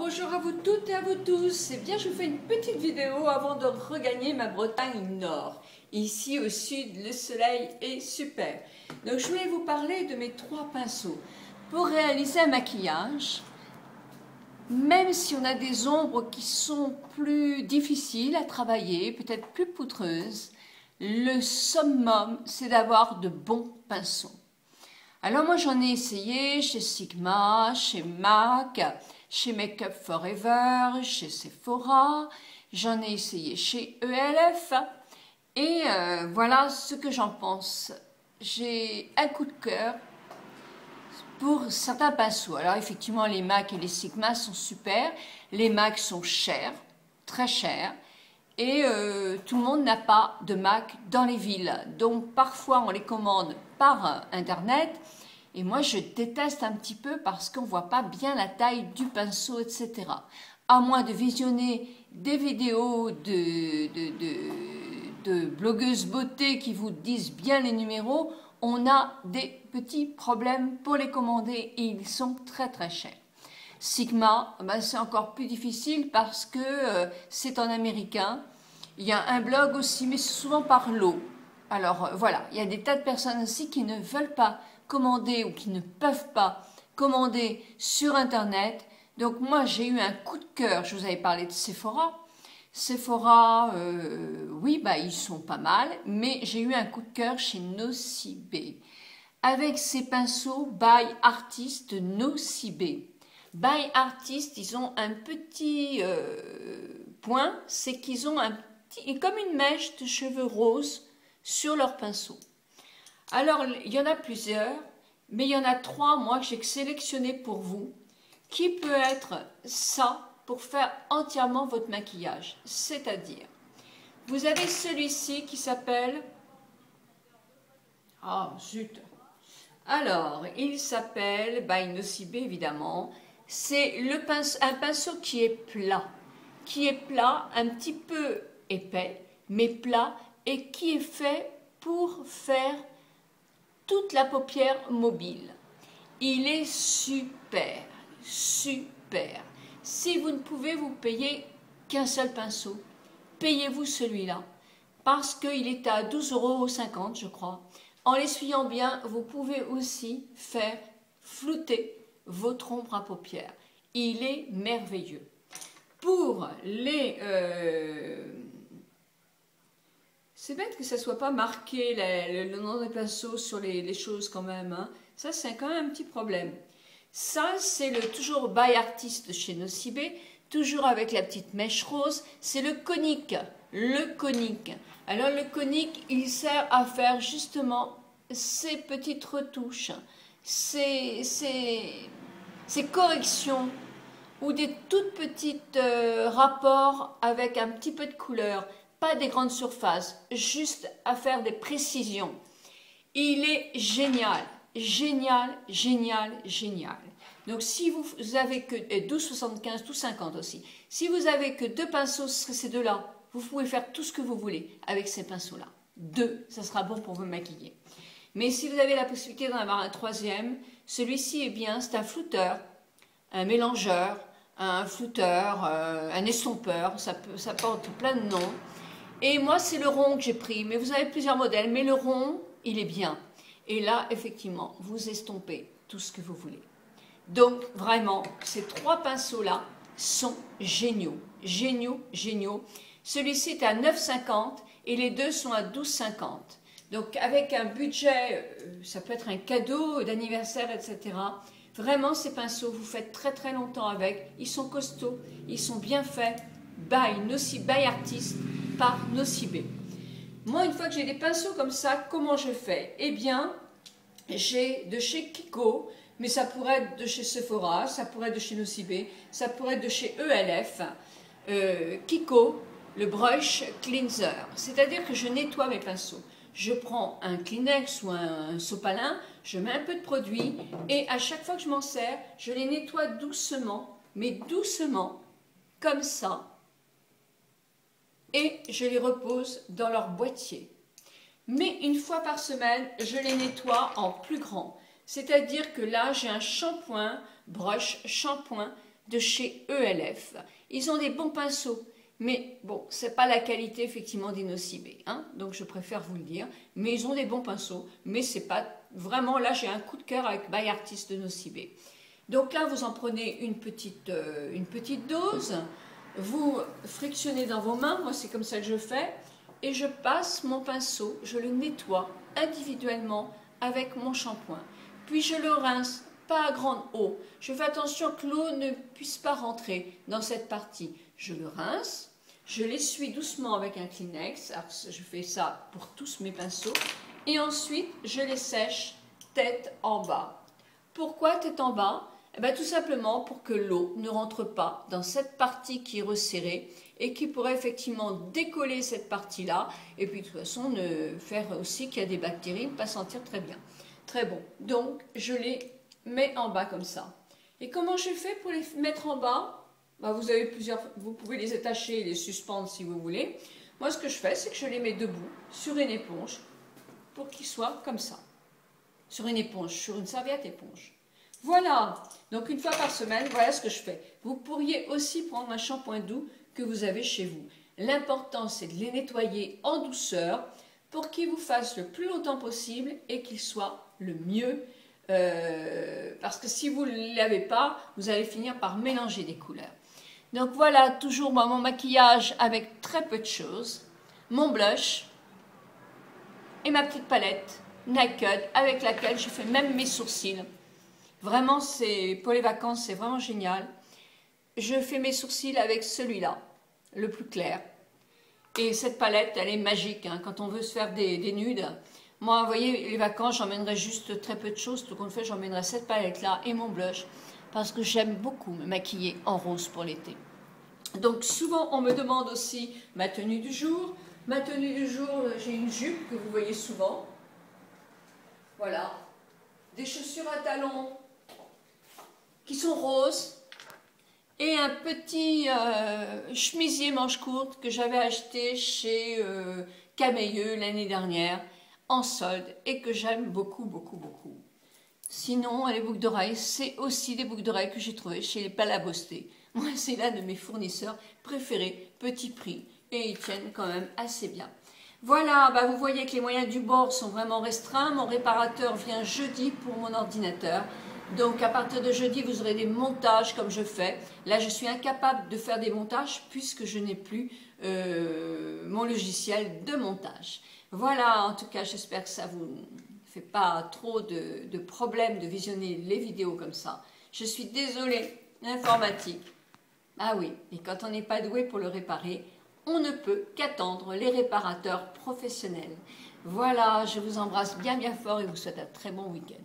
Bonjour à vous toutes et à vous tous. Eh bien, je vous fais une petite vidéo avant de regagner ma Bretagne Nord. Ici au sud, le soleil est super. Donc, je voulais vous parler de mes 3 pinceaux. Pour réaliser un maquillage, même si on a des ombres qui sont plus difficiles à travailler, peut-être plus poutreuses, le summum, c'est d'avoir de bons pinceaux. Alors moi j'en ai essayé chez Sigma, chez MAC, chez Make Up Forever, chez Sephora, j'en ai essayé chez ELF et voilà ce que j'en pense. J'ai un coup de cœur pour certains pinceaux. Alors effectivement les MAC et les Sigma sont super, les MAC sont chers, très chers. Et tout le monde n'a pas de MAC dans les villes. Donc parfois on les commande par internet. Et moi je déteste un petit peu parce qu'on ne voit pas bien la taille du pinceau, etc. À moins de visionner des vidéos de blogueuses beauté qui vous disent bien les numéros, on a des petits problèmes pour les commander et ils sont très très chers. Sigma, ben c'est encore plus difficile parce que c'est en américain. Il y a un blog aussi, mais souvent par lot. Alors voilà, il y a des tas de personnes aussi qui ne veulent pas commander ou qui ne peuvent pas commander sur Internet. Donc moi, j'ai eu un coup de cœur. Je vous avais parlé de Sephora. Sephora, oui, bah, ils sont pas mal, mais j'ai eu un coup de cœur chez Nocibé. Avec ces pinceaux by Artist Nocibé. By Artist, ils ont un petit point, c'est qu'ils ont un petit, comme une mèche de cheveux roses sur leur pinceau. Alors, il y en a plusieurs, mais il y en a 3, moi, que j'ai sélectionné pour vous, qui peut être ça pour faire entièrement votre maquillage. C'est-à-dire, vous avez celui-ci qui s'appelle... Ah, zut. Alors, il s'appelle by Nocibé, évidemment. C'est un pinceau qui est plat, un petit peu épais, mais plat, et qui est fait pour faire toute la paupière mobile. Il est super, super. Si vous ne pouvez vous payer qu'un seul pinceau, payez-vous celui-là, parce qu'il est à 12,50 €, je crois. En l'essuyant bien, vous pouvez aussi faire flouter votre ombre à paupières. Il est merveilleux. Pour les... C'est bête que ça ne soit pas marqué le nom des pinceaux sur les choses quand même. Hein. Ça, c'est quand même un petit problème. Ça, c'est le toujours by Artist chez Nocibé, toujours avec la petite mèche rose. C'est le conique. Le conique. Alors, le conique, il sert à faire justement ces petites retouches, ces corrections ou des toutes petites rapports avec un petit peu de couleur, pas des grandes surfaces, juste à faire des précisions. Il est génial, génial, génial, génial. Donc si vous avez que 12,75, 12,50 aussi, si vous avez que 2 pinceaux, ce serait ces deux-là, vous pouvez faire tout ce que vous voulez avec ces pinceaux-là. 2, ça sera bon pour vous maquiller. Mais si vous avez la possibilité d'en avoir un 3e, celui-ci est bien, c'est un flouteur, un mélangeur, un flouteur, un estompeur, ça porte plein de noms. Et moi, c'est le rond que j'ai pris, mais vous avez plusieurs modèles, mais le rond, il est bien. Et là, effectivement, vous estompez tout ce que vous voulez. Donc, vraiment, ces 3 pinceaux-là sont géniaux, géniaux, géniaux. Celui-ci est à 9,50 et les 2 sont à 12,50. Donc, avec un budget, ça peut être un cadeau d'anniversaire, etc. Vraiment, ces pinceaux, vous faites très très longtemps avec. Ils sont costauds, ils sont bien faits. By Artist par Nocibé. Moi, une fois que j'ai des pinceaux comme ça, comment je fais? Eh bien, j'ai de chez Kiko, mais ça pourrait être de chez Sephora, ça pourrait être de chez Nocibé, ça pourrait être de chez ELF. Kiko, le brush cleanser. C'est-à-dire que je nettoie mes pinceaux. Je prends un Kleenex ou un sopalin, je mets un peu de produit et à chaque fois que je m'en sers, je les nettoie doucement, mais doucement, comme ça, et je les repose dans leur boîtier. Mais une fois par semaine, je les nettoie en plus grand. C'est-à-dire que là, j'ai un shampoing, brush shampoing, de chez ELF. Ils ont des bons pinceaux, mais bon, c'est pas la qualité effectivement d'Inocibé, hein, donc je préfère vous le dire. Mais ils ont des bons pinceaux, mais c'est pas vraiment, là j'ai un coup de cœur avec By Artist de Nocibé. Donc là, vous en prenez une petite dose, vous frictionnez dans vos mains, moi c'est comme ça que je fais, et je passe mon pinceau, je le nettoie individuellement avec mon shampoing. Puis je le rince, pas à grande eau. Je fais attention que l'eau ne puisse pas rentrer dans cette partie. Je le rince, je l'essuie doucement avec un Kleenex, alors je fais ça pour tous mes pinceaux, et ensuite je les sèche tête en bas. Pourquoi tête en bas? Eh bien, tout simplement pour que l'eau ne rentre pas dans cette partie qui est resserrée et qui pourrait effectivement décoller cette partie-là, et puis de toute façon faire aussi qu'il y a des bactéries, ne pas sentir très bien. Très bon. Donc, je les mets en bas comme ça. Et comment je fais pour les mettre en bas? Ben, vous avez vous pouvez les attacher et les suspendre si vous voulez. Moi, ce que je fais, c'est que je les mets debout sur une éponge pour qu'ils soient comme ça. Sur une éponge, sur une serviette éponge. Voilà, donc une fois par semaine, voilà ce que je fais. Vous pourriez aussi prendre un shampoing doux que vous avez chez vous. L'important, c'est de les nettoyer en douceur pour qu'ils vous fassent le plus longtemps possible et qu'ils soient le mieux. Parce que si vous ne les lavez pas, vous allez finir par mélanger des couleurs. Donc voilà, toujours moi, mon maquillage avec très peu de choses. Mon blush et ma petite palette Naked avec laquelle je fais même mes sourcils. Vraiment, pour les vacances, c'est vraiment génial. Je fais mes sourcils avec celui-là, le plus clair. Et cette palette, elle est magique, hein, quand on veut se faire des nudes. Moi, vous voyez, les vacances, j'emmènerai juste très peu de choses. Tout compte fait, j'emmènerai cette palette-là et mon blush. Parce que j'aime beaucoup me maquiller en rose pour l'été. Donc, souvent, on me demande aussi ma tenue du jour. Ma tenue du jour, j'ai une jupe que vous voyez souvent. Voilà. Des chaussures à talons qui sont roses et un petit chemisier manche courte que j'avais acheté chez Camailleux l'année dernière en solde et que j'aime beaucoup, beaucoup, beaucoup. Sinon, les boucles d'oreilles, c'est aussi des boucles d'oreilles que j'ai trouvées chez les Palabosté. Moi, c'est l'un de mes fournisseurs préférés, petit prix, et ils tiennent quand même assez bien. Voilà, bah vous voyez que les moyens du bord sont vraiment restreints. Mon réparateur vient jeudi pour mon ordinateur. Donc à partir de jeudi, vous aurez des montages comme je fais. Là, je suis incapable de faire des montages puisque je n'ai plus mon logiciel de montage. Voilà, en tout cas, j'espère que ça vous fait pas trop de problèmes de visionner les vidéos comme ça. Je suis désolée, l'informatique. Ah oui, et quand on n'est pas doué pour le réparer, on ne peut qu'attendre les réparateurs professionnels. Voilà, je vous embrasse bien bien fort et vous souhaite un très bon week-end.